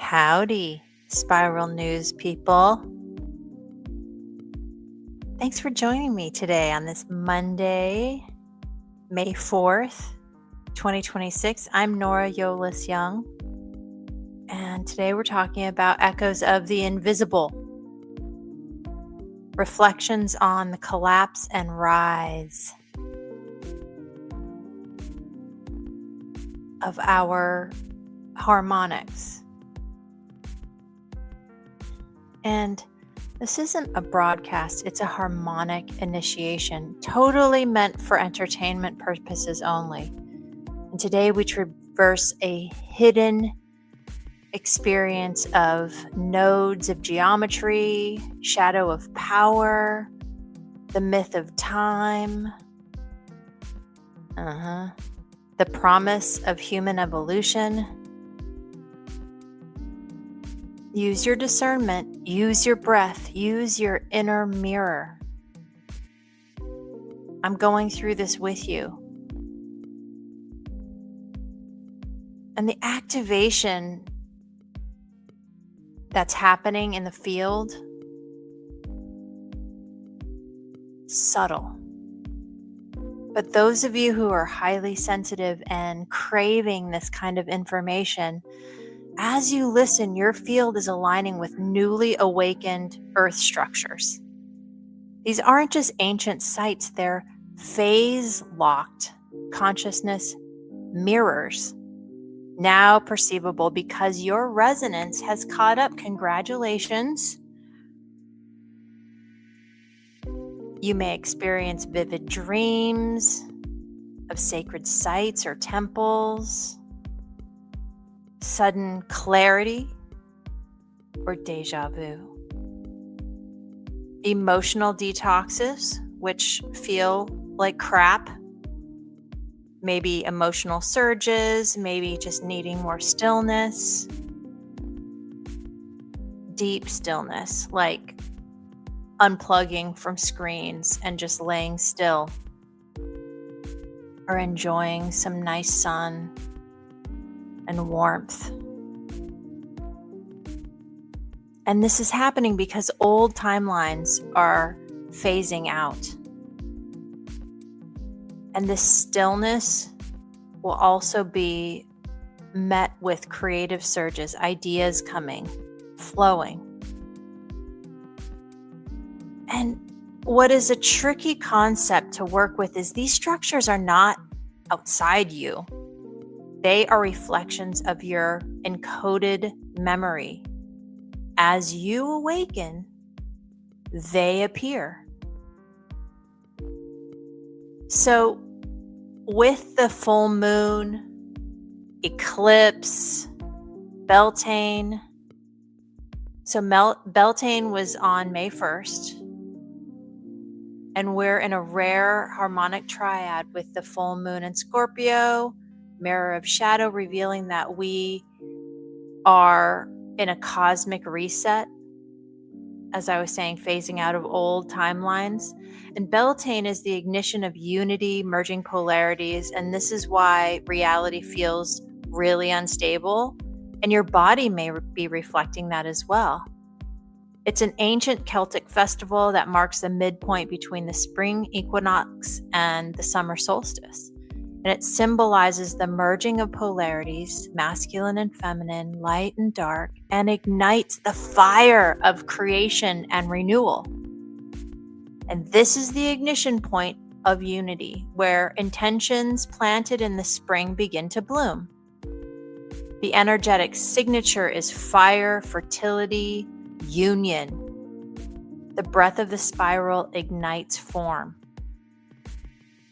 Howdy, Spiral News people. Thanks for joining me today on this Monday, May 4th, 2026. I'm Nora Yolis Young, and today we're talking about echoes of the invisible, reflections on the collapse and rise of our harmonics. And this isn't a broadcast, it's a harmonic initiation, totally meant for entertainment purposes only. And today we traverse a hidden experience of nodes of geometry, shadow of power, the myth of time, the promise of human evolution. Use your discernment, use your breath, use your inner mirror. I'm going through this with you. And the activation that's happening in the field, subtle. But those of you who are highly sensitive and craving this kind of information, as you listen, your field is aligning with newly awakened earth structures. These aren't just ancient sites, they're phase-locked consciousness mirrors, now perceivable because your resonance has caught up. Congratulations. You may experience vivid dreams of sacred sites or temples, sudden clarity, or deja vu. Emotional detoxes, which feel like crap. Maybe emotional surges, maybe just needing more stillness. Deep stillness, like unplugging from screens and just laying still, or enjoying some nice sun and warmth. And this is happening because old timelines are phasing out. And this stillness will also be met with creative surges, ideas coming, flowing. And what is a tricky concept to work with is these structures are not outside you. They are reflections of your encoded memory. As you awaken, they appear. So, with the full moon, eclipse, Beltane. So, Beltane was on May 1st. And we're in a rare harmonic triad with the full moon in Scorpio, mirror of shadow, revealing that we are in a cosmic reset, as I was saying, phasing out of old timelines. And Beltane is the ignition of unity, merging polarities, and this is why reality feels really unstable, and your body may be reflecting that as well. It's an ancient Celtic festival that marks the midpoint between the spring equinox and the summer solstice. And it symbolizes the merging of polarities, masculine and feminine, light and dark, and ignites the fire of creation and renewal. And this is the ignition point of unity, where intentions planted in the spring begin to bloom. The energetic signature is fire, fertility, union. The breath of the spiral ignites form.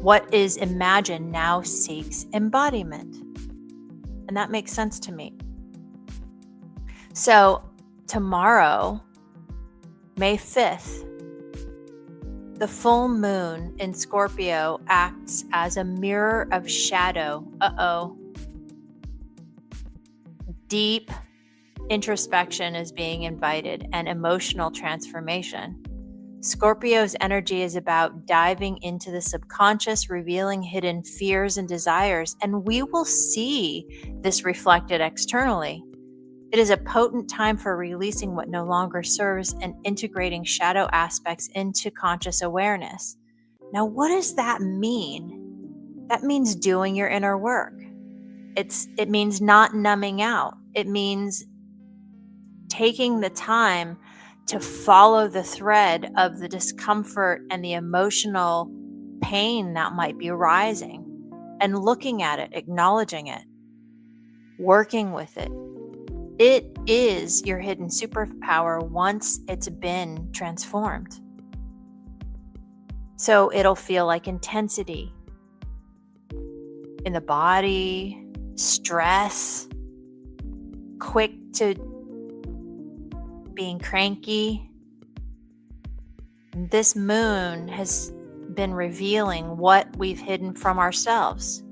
What is imagined now seeks embodiment. And that makes sense to me. So tomorrow, May 5th, the full moon in Scorpio acts as a mirror of shadow. Deep introspection is being invited and emotional transformation. Scorpio's energy is about diving into the subconscious, revealing hidden fears and desires, and we will see this reflected externally. It is a potent time for releasing what no longer serves and integrating shadow aspects into conscious awareness. Now, what does that mean? That means doing your inner work. It means not numbing out. It means taking the time to follow the thread of the discomfort and the emotional pain that might be rising and looking at it, acknowledging it, working with it. It is your hidden superpower once it's been transformed. So it'll feel like intensity in the body, stress, quick to being cranky. This moon has been revealing what we've hidden from ourselves.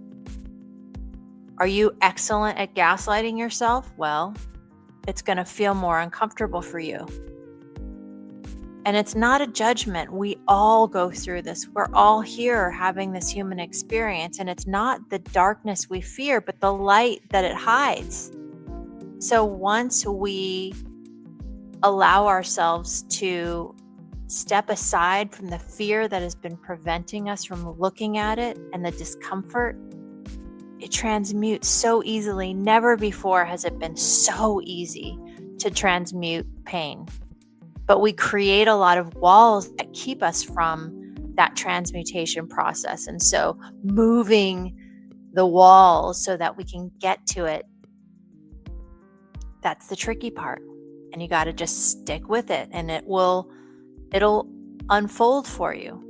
Are you excellent at gaslighting yourself? Well, it's going to feel more uncomfortable for you. And it's not a judgment. We all go through this. We're all here having this human experience. And it's not the darkness we fear, but the light that it hides. So once we allow ourselves to step aside from the fear that has been preventing us from looking at it and the discomfort, it transmutes so easily. Never before has it been so easy to transmute pain. But we create a lot of walls that keep us from that transmutation process. And so moving the walls so that we can get to it, that's the tricky part. And you got to just stick with it, and it'll unfold for you.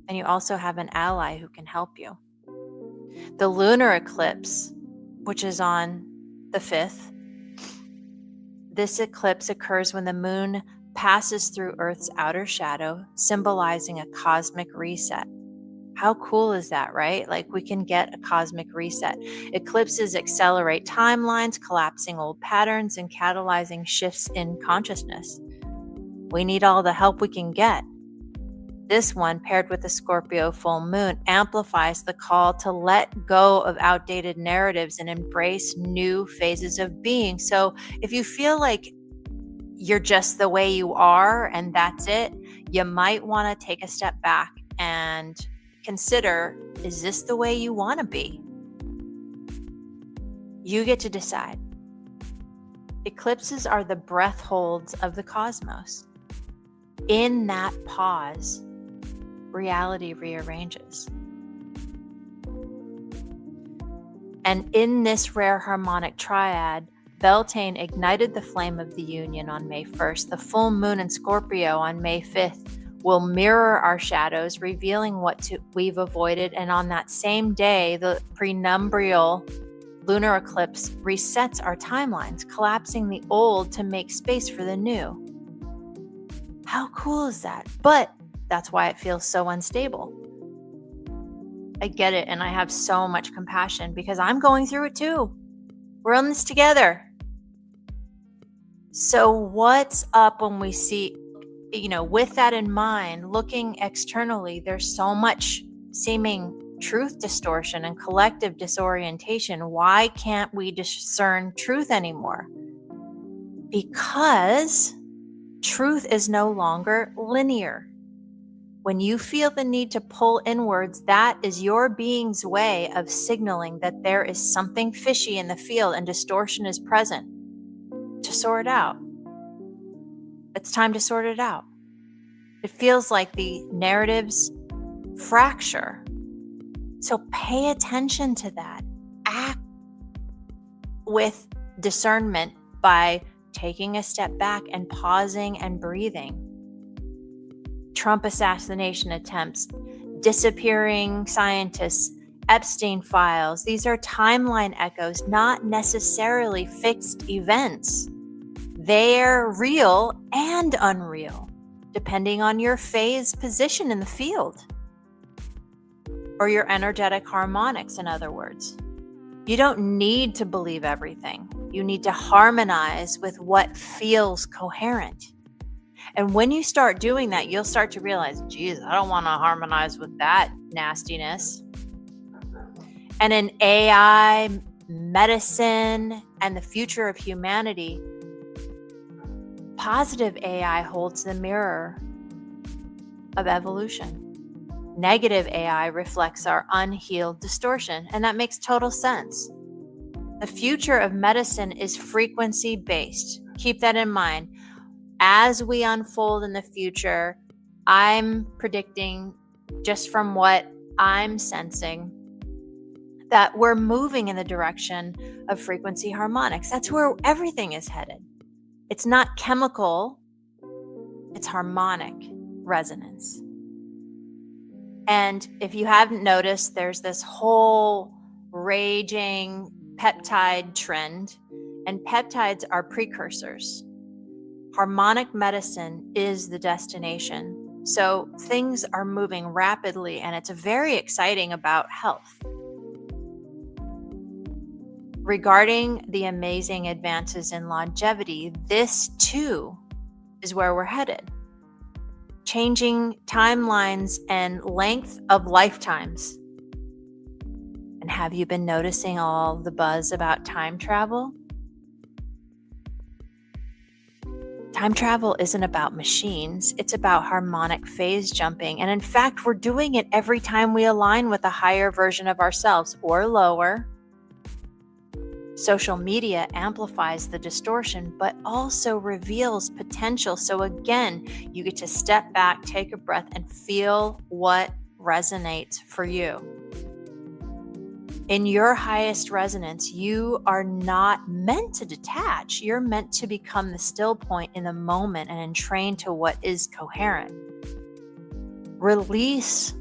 And you also have an ally who can help you. The lunar eclipse, which is on the 5th, this eclipse occurs when the moon passes through Earth's outer shadow, symbolizing a cosmic reset. How cool is that, right? Like, we can get a cosmic reset. Eclipses accelerate timelines, collapsing old patterns and catalyzing shifts in consciousness. We need all the help we can get. This one, paired with the Scorpio full moon, amplifies the call to let go of outdated narratives and embrace new phases of being. So if you feel like you're just the way you are and that's it, you might want to take a step back and consider, is this the way you want to be? You get to decide. Eclipses are the breath holds of the cosmos. In that pause, reality rearranges. And in this rare harmonic triad, Beltane ignited the flame of the union on May 1st. The full moon in Scorpio on May 5th will mirror our shadows, revealing what we've avoided. And on that same day, the prenumbrial lunar eclipse resets our timelines, collapsing the old to make space for the new. How cool is that? But that's why it feels so unstable. I get it, and I have so much compassion because I'm going through it too. We're on this together. So what's up when we see, with that in mind, looking externally, there's so much seeming truth distortion and collective disorientation. Why can't we discern truth anymore? Because truth is no longer linear. When you feel the need to pull inwards, that is your being's way of signaling that there is something fishy in the field and distortion is present. To sort out. It's time to sort it out. It feels like the narratives fracture. So pay attention to that. Act with discernment by taking a step back and pausing and breathing. Trump assassination attempts, disappearing scientists, Epstein files. These are timeline echoes, not necessarily fixed events. They're real and unreal, depending on your phase position in the field, or your energetic harmonics, in other words. You don't need to believe everything. You need to harmonize with what feels coherent. And when you start doing that, you'll start to realize, geez, I don't want to harmonize with that nastiness. And an AI medicine, and the future of humanity, positive AI holds the mirror of evolution. Negative AI reflects our unhealed distortion, and that makes total sense. The future of medicine is frequency-based. Keep that in mind. As we unfold in the future, I'm predicting, just from what I'm sensing, that we're moving in the direction of frequency harmonics. That's where everything is headed. It's not chemical, it's harmonic resonance. And if you haven't noticed, there's this whole raging peptide trend, and peptides are precursors. Harmonic medicine is the destination. So things are moving rapidly, and it's very exciting about health. Regarding the amazing advances in longevity, this too is where we're headed. Changing timelines and length of lifetimes. And have you been noticing all the buzz about time travel? Time travel isn't about machines, it's about harmonic phase jumping. And in fact, we're doing it every time we align with a higher version of ourselves or lower. Social media amplifies the distortion, but also reveals potential. So again, you get to step back, take a breath, and feel what resonates for you. In your highest resonance, you are not meant to detach. You're meant to become the still point in the moment and entrain to what is coherent. Release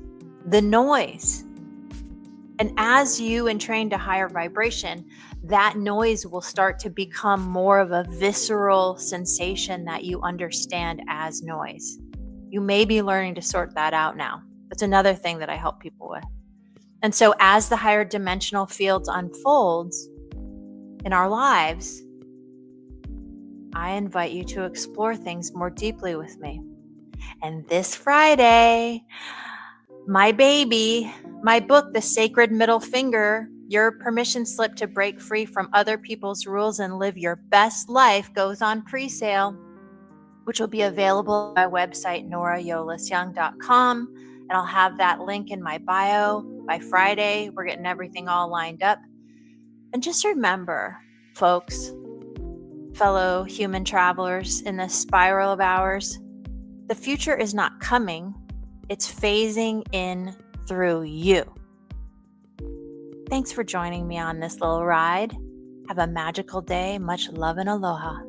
the noise. And as you entrain to higher vibration, that noise will start to become more of a visceral sensation that you understand as noise. You may be learning to sort that out now. That's another thing that I help people with. And so as the higher dimensional fields unfolds in our lives, I invite you to explore things more deeply with me. And this Friday, my baby, my book, The Sacred Middle Finger, Your Permission Slip to Break Free from Other People's Rules and Live Your Best Life, goes on pre-sale, which will be available on my website, norayolisyoung.com. And I'll have that link in my bio by Friday. We're getting everything all lined up. And just remember, folks, fellow human travelers in this spiral of ours, the future is not coming. It's phasing in through you. Thanks for joining me on this little ride. Have a magical day. Much love and aloha.